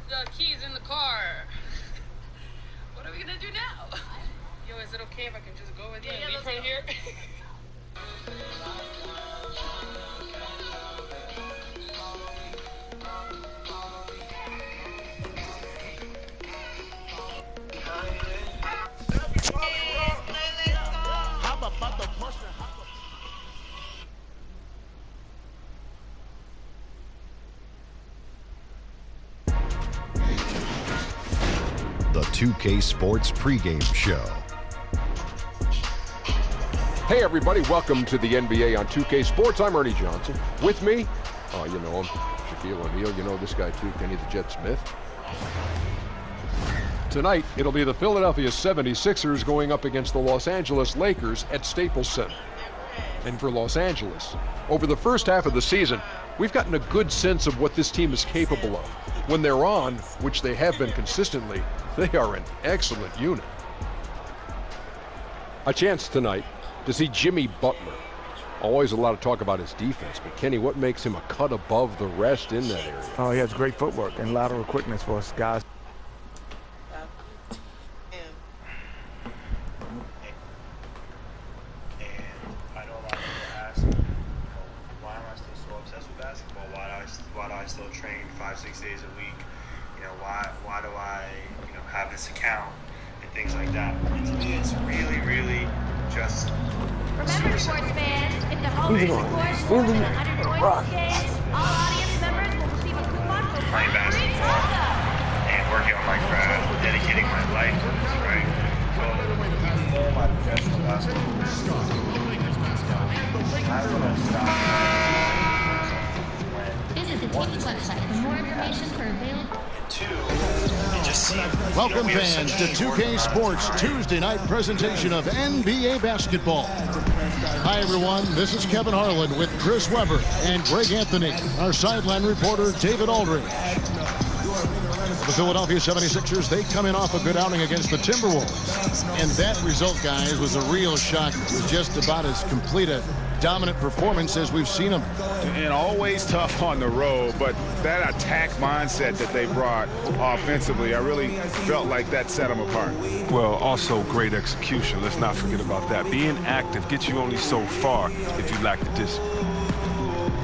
The keys in the car. What are we gonna do now? Yo, is it okay if I can just go with you and leave from here? The 2K Sports pregame show. Hey everybody, welcome to the NBA on 2K Sports. I'm Ernie Johnson. With me, oh, you know him, Shaquille O'Neal. You know this guy too, Kenny the Jet Smith. Tonight, it'll be the Philadelphia 76ers going up against the Los Angeles Lakers at Staples Center. And for Los Angeles, over the first half of the season, we've gotten a good sense of what this team is capable of. When they're on, which they have been consistently, they are an excellent unit. A chance tonight to see Jimmy Butler. Always a lot of talk about his defense, but Kenny, what makes him a cut above the rest in that area? Oh, he has great footwork and lateral quickness for us guys. Why do I still train 5-6 days a week? You know, why do I, have this account and things like that? And to me, it's really just. Remember, sports fans, if the home scores more than 100 points a game, all audience members will receive a coupon for Playing basketball and working on my craft, dedicating my life to this, right? So, all my professional basketball. I'm gonna stop. Visit the team's website for more information for available. Welcome fans to 2K Sports Tuesday night presentation of NBA basketball. Hi everyone, this is Kevin Harlan with Chris Webber and Greg Anthony, our sideline reporter David Aldridge. The Philadelphia 76ers, they come in off a good outing against the Timberwolves. And that result, guys, was a real shock. It was just about as complete a dominant performance as we've seen them. And always tough on the road, but that attack mindset that they brought offensively, I really felt like that set them apart. Well, also great execution. Let's not forget about that. Being active gets you only so far if you lack the discipline.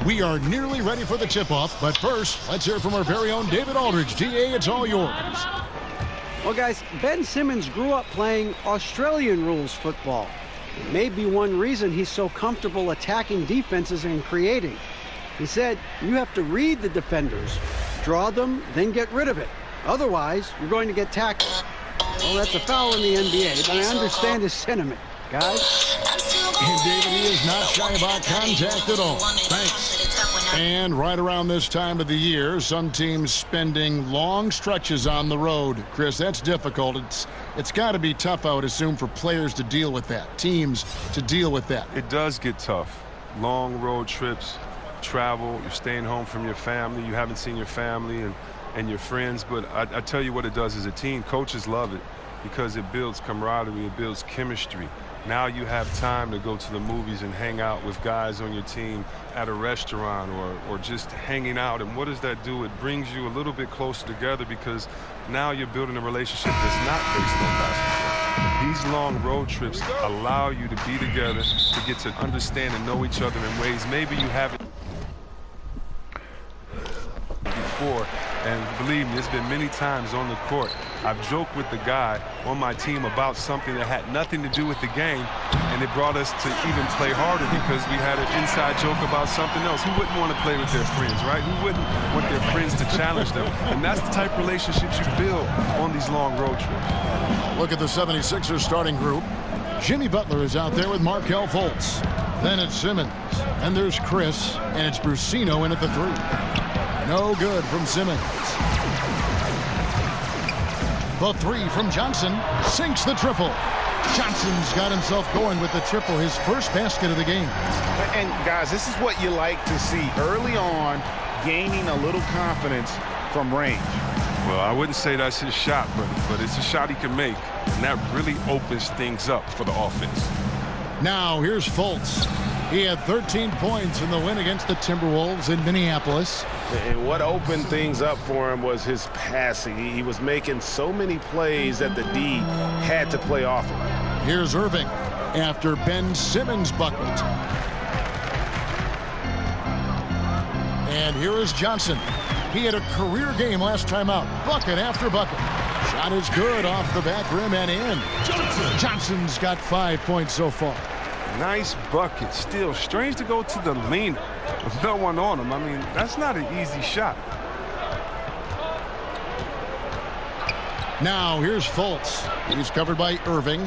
We are nearly ready for the tip-off, but first, let's hear from our very own David Aldridge. DA, it's all yours. Well, guys, Ben Simmons grew up playing Australian rules football. It may be one reason he's so comfortable attacking defenses and creating. He said, you have to read the defenders, draw them, then get rid of it. Otherwise, you're going to get tackled. Well, that's a foul in the NBA, but I understand his sentiment, guys. And David, he is not shy about contact at all. Thanks. And right around this time of the year, some teams spending long stretches on the road. Chris, that's difficult. It's got to be tough, I would assume, for players to deal with that, teams to deal with that. It does get tough. Long road trips, travel, you're staying home from your family, you haven't seen your family and your friends, but I tell you what it does as a team. Coaches love it because it builds camaraderie, it builds chemistry. Now you have time to go to the movies and hang out with guys on your team at a restaurant or just hanging out. And what does that do? It brings you a little bit closer together because now you're building a relationship that's not based on basketball. These long road trips allow you to be together, to get to understand and know each other in ways maybe you haven't before. And believe me, it's been many times on the court I've joked with the guy on my team about something that had nothing to do with the game, and it brought us to even play harder because we had an inside joke about something else. Who wouldn't want to play with their friends, right? Who wouldn't want their friends to challenge them? And that's the type of relationships you build on these long road trips. Look at the 76ers starting group. Jimmy Butler is out there with Markelle Fultz. Then it's Simmons. And there's Chris, and it's Brussino in at the 3. No good from Simmons. The 3 from Johnson sinks the triple. Johnson's got himself going with the triple, his first basket of the game. And guys, this is what you like to see early on, gaining a little confidence from range. Well, I wouldn't say that's his shot, but it's a shot he can make, and that really opens things up for the offense. Now here's Fultz. He had 13 points in the win against the Timberwolves in Minneapolis. And what opened things up for him was his passing. He was making so many plays that the D had to play off him. Here's Irving after Ben Simmons' bucket. And here is Johnson. He had a career game last time out. Bucket after bucket. Shot is good off the back rim and in. Johnson's got 5 points so far. Nice bucket. Still strange to go to the leaner with no one on him. I mean, that's not an easy shot. Now here's Fultz. He's covered by Irving.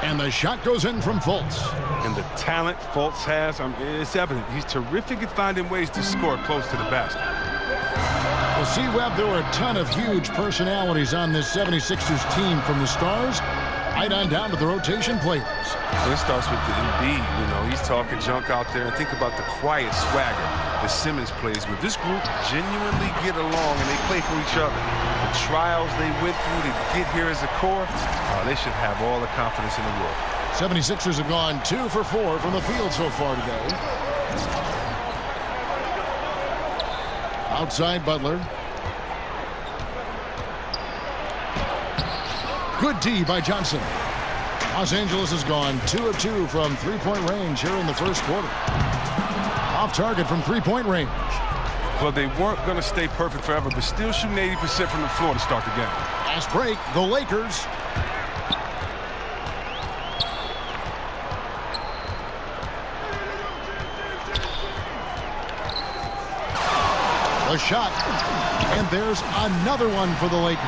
And the shot goes in from Fultz. And the talent Fultz has, it's evident. He's terrific at finding ways to score close to the basket. Well, see, Webb, there were a ton of huge personalities on this 76ers team, from the stars right on down to the rotation players. Well, it starts with the Embiid. You know, he's talking junk out there. And think about the quiet swagger that Simmons plays with. This group genuinely get along, and they play for each other. The trials they went through to get here as a core, they should have all the confidence in the world. 76ers have gone 2 for 4 from the field so far today. Outside Butler. Good D by Johnson. Los Angeles has gone 2 of 2 from three-point range here in the first quarter. Off target from three-point range. Well, they weren't going to stay perfect forever, but still shooting 80% from the floor to start the game. Last break, the Lakers. A shot, and there's another one for the Lakers.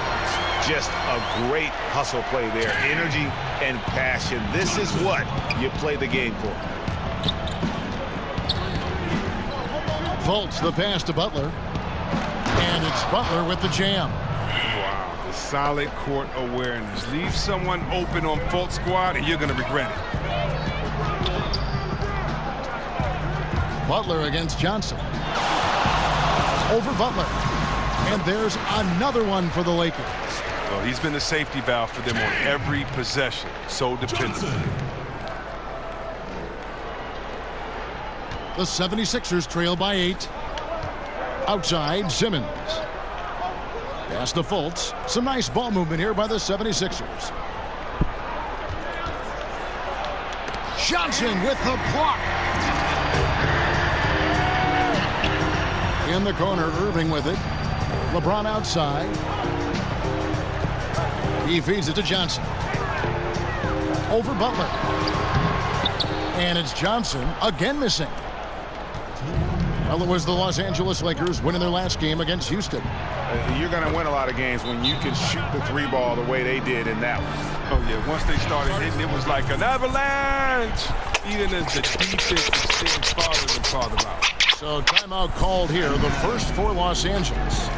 Just a great hustle play there. Energy and passion. This is what you play the game for. Fultz, the pass to Butler. And it's Butler with the jam. Wow, the solid court awareness. Leave someone open on Fultz squad, and you're going to regret it. Butler against Johnson. Over Butler. And there's another one for the Lakers. Well, he's been the safety valve for them on every possession. So dependable. The 76ers trail by 8. Outside, Simmons. Pass to Fultz. Some nice ball movement here by the 76ers. Johnson with the block. In the corner, Irving with it. LeBron outside. He feeds it to Johnson. Over Butler. And it's Johnson again missing. Well, it was the Los Angeles Lakers winning their last game against Houston. You're going to win a lot of games when you can shoot the three ball the way they did in that one. Oh, yeah. Once they started hitting, it was like an avalanche. Even as the defense is sitting farther and farther out. So timeout called here, the first for Los Angeles.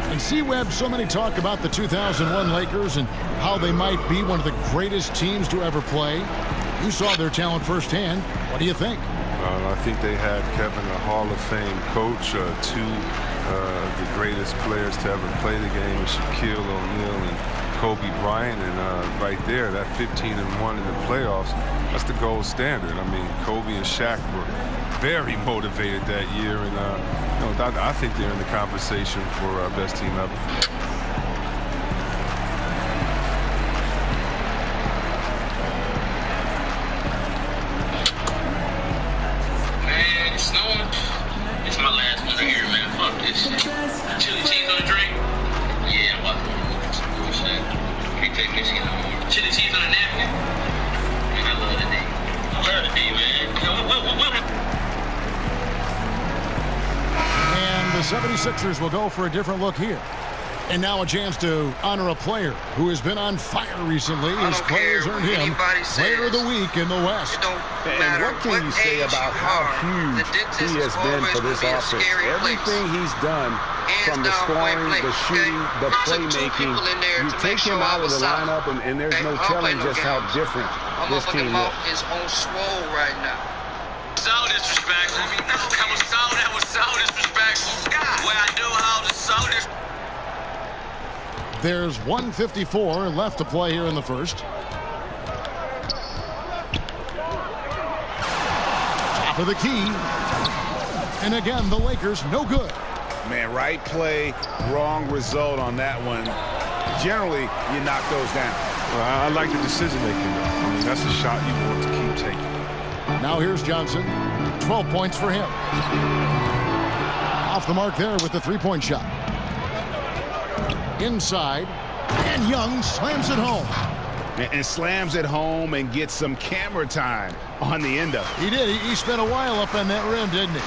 And C-Web, so many talk about the 2001 Lakers and how they might be one of the greatest teams to ever play. You saw their talent firsthand. What do you think? I think they had, Kevin, a Hall of Fame coach, two of the greatest players to ever play the game, Shaquille O'Neal and Kobe Bryant. And right there, that 15-1 in the playoffs, that's the gold standard. I mean, Kobe and Shaq were very motivated that year, and I think they're in the conversation for best team ever. Man, it's snowing. It's my last winter here, man. Fuck this shit. Chili cheese on the drink? Yeah, I'm about to look at some bullshit. Can't take this shit no more. Chili cheese on the napkin? Man, I love the D. I love the D, man. What? And the 76ers will go for a different look here. And now a chance to honor a player who has been on fire recently. His players earned him Player of the Week in the West. And what can you say about how huge he has been for this offense? Everything he's done, from the scoring, the shooting, the playmaking, you take him out of the lineup, and there's no telling just how different this team is. Is on swole right now. So disrespectful. That was so disrespectful. Where I do how the so disrespectful. There's 1:54 left to play here in the first. Top of the key. And again, the Lakers no good. Man, right play, wrong result on that one. Generally, you knock those down. Well, I like the decision making. I mean, that's a shot you want to keep taking. Now here's Johnson. 12 points for him. Off the mark there with the three-point shot. Inside. And Young slams it home. And slams it home and gets some camera time on the end of it. He did. He spent a while up on that rim, didn't he?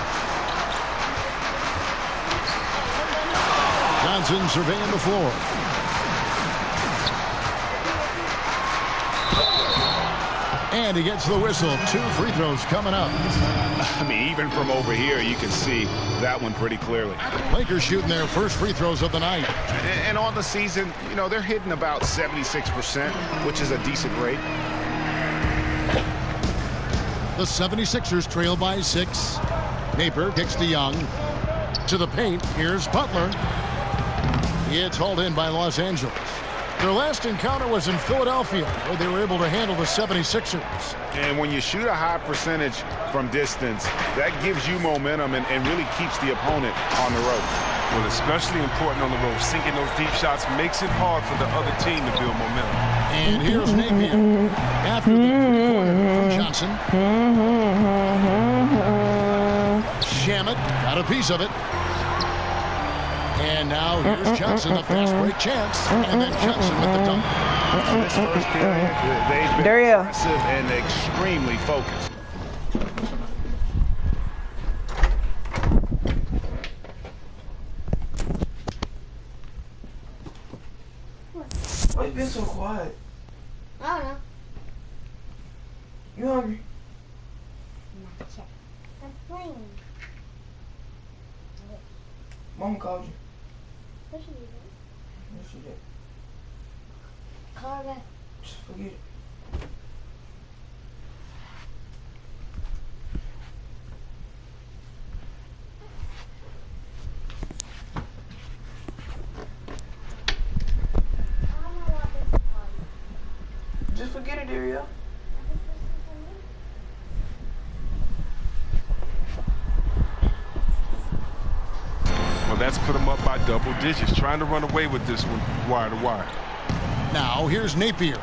Johnson surveying the floor. And he gets the whistle. 2 free throws coming up. I mean, even from over here, you can see that one pretty clearly. Lakers shooting their first free throws of the night. And on the season, you know, they're hitting about 76%, which is a decent rate. The 76ers trail by 6. Napier kicks to Young. To the paint. Here's Butler. It's hauled in by Los Angeles. Their last encounter was in Philadelphia, where they were able to handle the 76ers. And when you shoot a high percentage from distance, that gives you momentum and really keeps the opponent on the road. Well, especially important on the road. Sinking those deep shots makes it hard for the other team to build momentum. And here's Napier. After the corner from Johnson. Shamet got a piece of it. And now here's Johnson, a fast break chance. And then Johnson with the dunk. This first period, they've been aggressive and extremely focused. Why you been so quiet? I don't know. You hungry? Not yet. I'm playing. Mama called you. What should you do? What she did? Call her back. Just forget it. Just forget it, Dario. Well, that's put them up by double digits. Trying to run away with this one, wire to wire. Now here's Napier.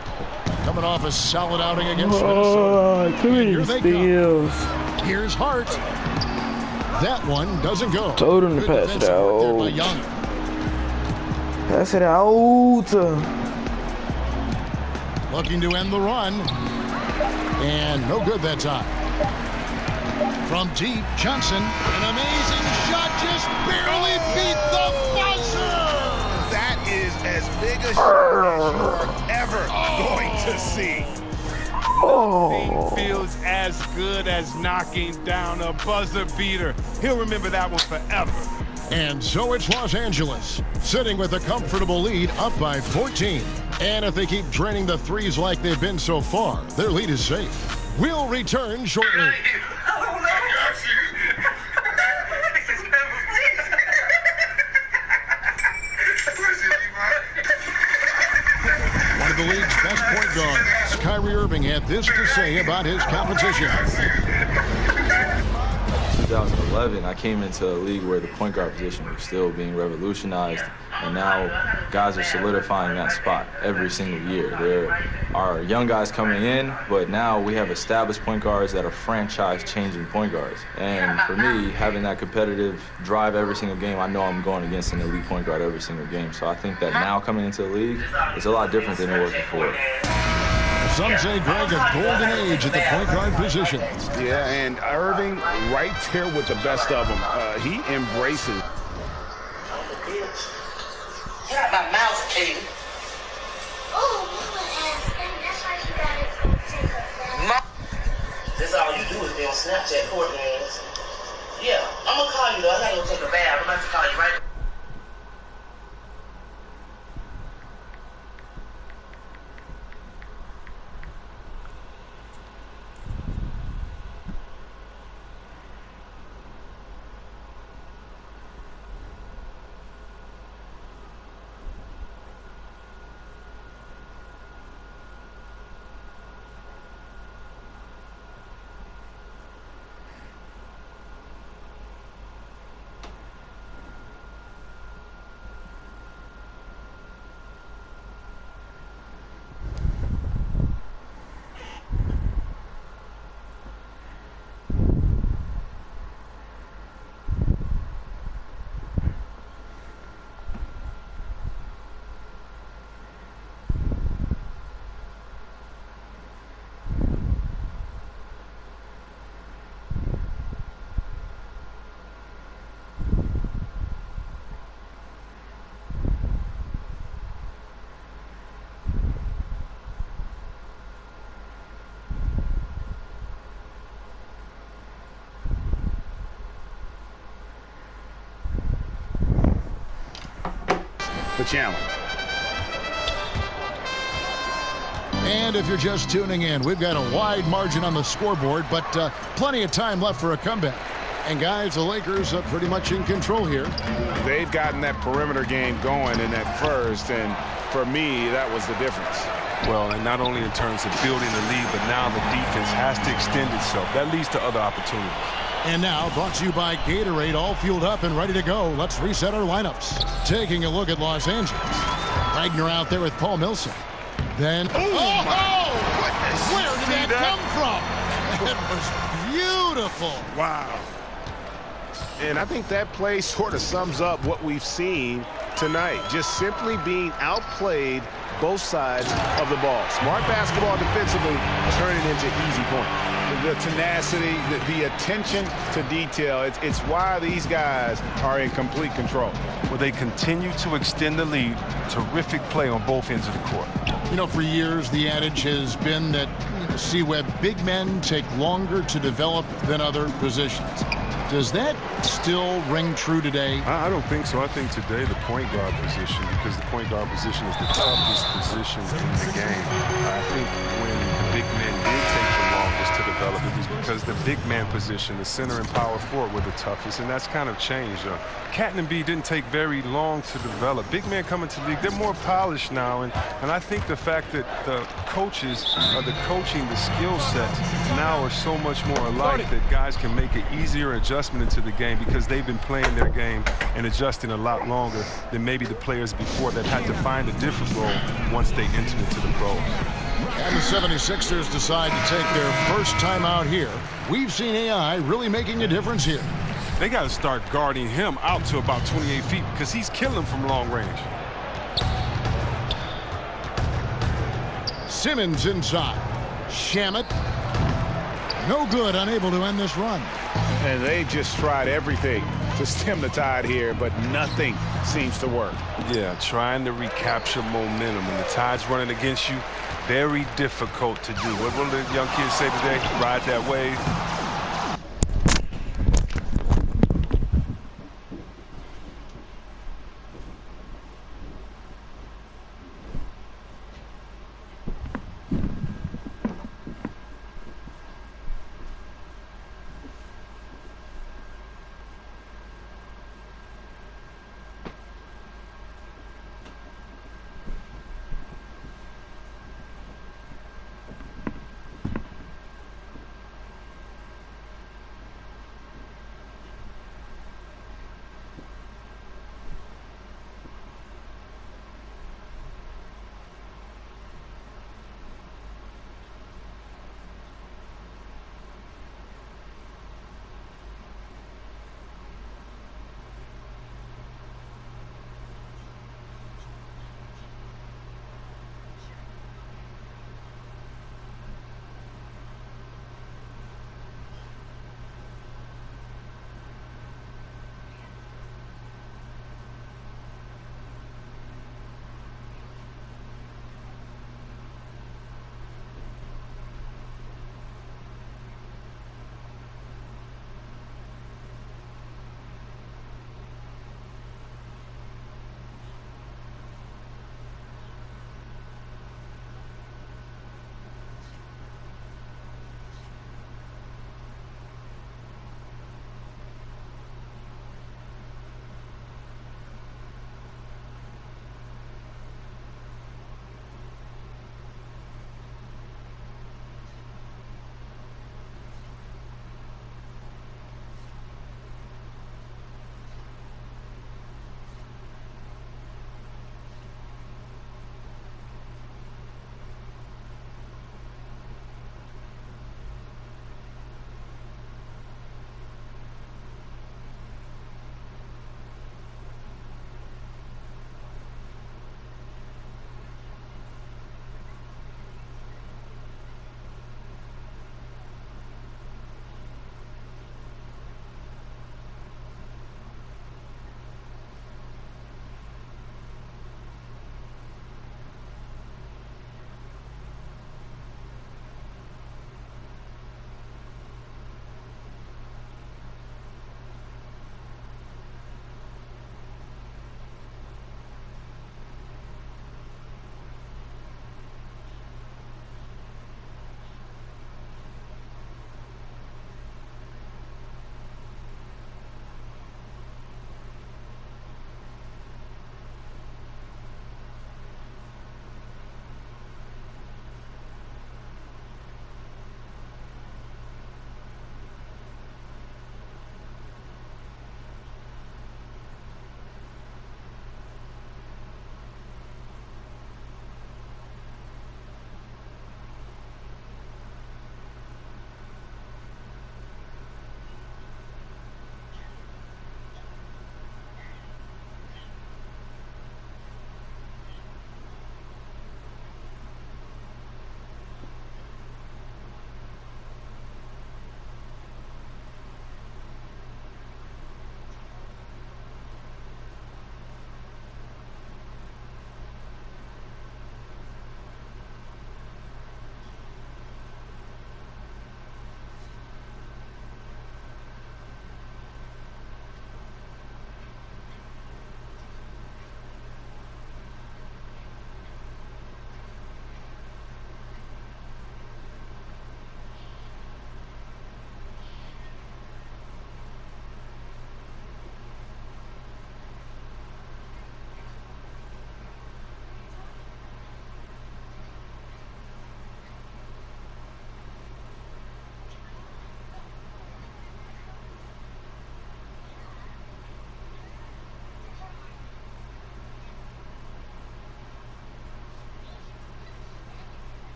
Coming off a solid outing against Minnesota. Too many steals. Here's Hart. That one doesn't go. Told him to pass it out. By Young. Pass it out. Looking to end the run. And no good that time. From deep, Johnson. An amazing shot. Just barely beat the buzzer. That is as big a shot as you're ever going to see. Nothing feels as good as knocking down a buzzer beater. He'll remember that one forever. And so it's Los Angeles, sitting with a comfortable lead, up by 14. And if they keep draining the threes like they've been so far, their lead is safe. We'll return shortly. One of the league's best point guards, Kyrie Irving, had this to say about his competition. 2011, I came into a league where the point guard position was still being revolutionized, and now guys are solidifying that spot every single year. There are young guys coming in, but now we have established point guards that are franchise-changing point guards. And for me, having that competitive drive every single game, I know I'm going against an elite point guard every single game. So I think that now coming into the league, it's a lot different than it was before. Some say, Greg, a golden age at the point guard position. Yeah, and Irving right there with the best of them. He embraces. Got my mouse king. Oh, that's why she got it. That's all you do is be on Snapchat courting ass. Yeah, I'm gonna call you though. I gotta go take a bath. I'm about to call you right. the challenge. And if you're just tuning in, we've got a wide margin on the scoreboard, but plenty of time left for a comeback. And guys, the Lakers are pretty much in control here. They've gotten that perimeter game going in that first, and for me, that was the difference. Well, and not only in terms of building the lead, but now the defense has to extend itself. That leads to other opportunities. And now, brought to you by Gatorade, all fueled up and ready to go. Let's reset our lineups. Taking a look at Los Angeles. Wagner out there with Paul Millsap. Then, where did that come from? It was beautiful. Wow. And I think that play sort of sums up what we've seen tonight. Just simply being outplayed both sides of the ball. Smart basketball defensively, turning into easy points. The tenacity, the attention to detail, it's why these guys are in complete control. Well, they continue to extend the lead. Terrific play on both ends of the court. You know, for years, the adage has been that, C-Web, big men take longer to develop than other positions. Does that still ring true today? I don't think so. I think today the point guard position, because the point guard position is the toughest position in the game. I think when the big men did take the longest to develop, it was because the big man position, the center and power forward, were the toughest, and that's kind of changed. Cat and B didn't take very long to develop. Big men coming to the league, they're more polished now, and I think the fact that the coaches are coaching the skill sets now are so much more alike that guys can make an easier adjustment into the game because they've been playing their game and adjusting a lot longer than maybe the players before that had to find a different role once they entered into the pros. And the 76ers decide to take their first time out here. We've seen AI really making a difference here. They got to start guarding him out to about 28 feet because he's killing from long range. Simmons inside. Shamet. No good, unable to end this run. And they just tried everything to stem the tide here, but nothing seems to work. Yeah, trying to recapture momentum. When the tide's running against you, very difficult to do. What will the young kids say today? Ride that wave.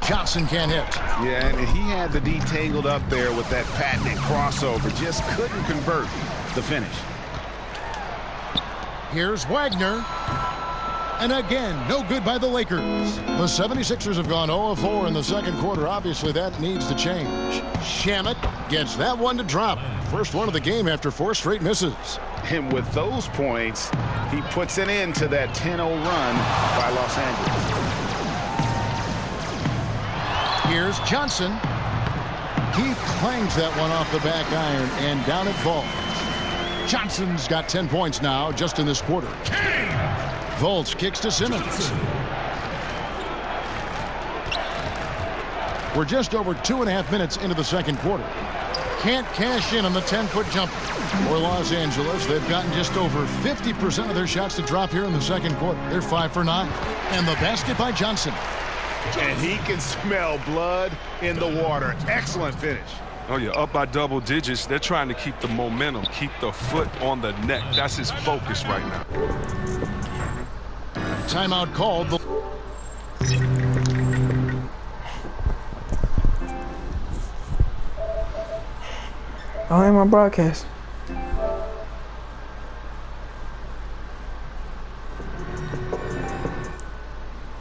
Johnson can't hit. Yeah, and he had the D tangled up there with that patented crossover. Just couldn't convert the finish. Here's Wagner. And again, no good by the Lakers. The 76ers have gone 0-4 in the second quarter. Obviously, that needs to change. Shamet gets that one to drop. First one of the game after 4 straight misses. And with those points, he puts an end to that 10-0 run by Los Angeles. Here's Johnson. He clangs that one off the back iron, and down it falls. Johnson's got 10 points now just in this quarter. Volts kicks to Simmons. We're just over 2.5 minutes into the second quarter. Can't cash in on the 10-foot jumper. For Los Angeles, they've gotten just over 50% of their shots to drop here in the second quarter. They're 5 for 9. And the basket by Johnson. And he can smell blood in the water. Excellent finish. Oh, yeah, up by double digits. They're trying to keep the momentum, keep the foot on the neck. That's his focus right now. Timeout called. I am my broadcast.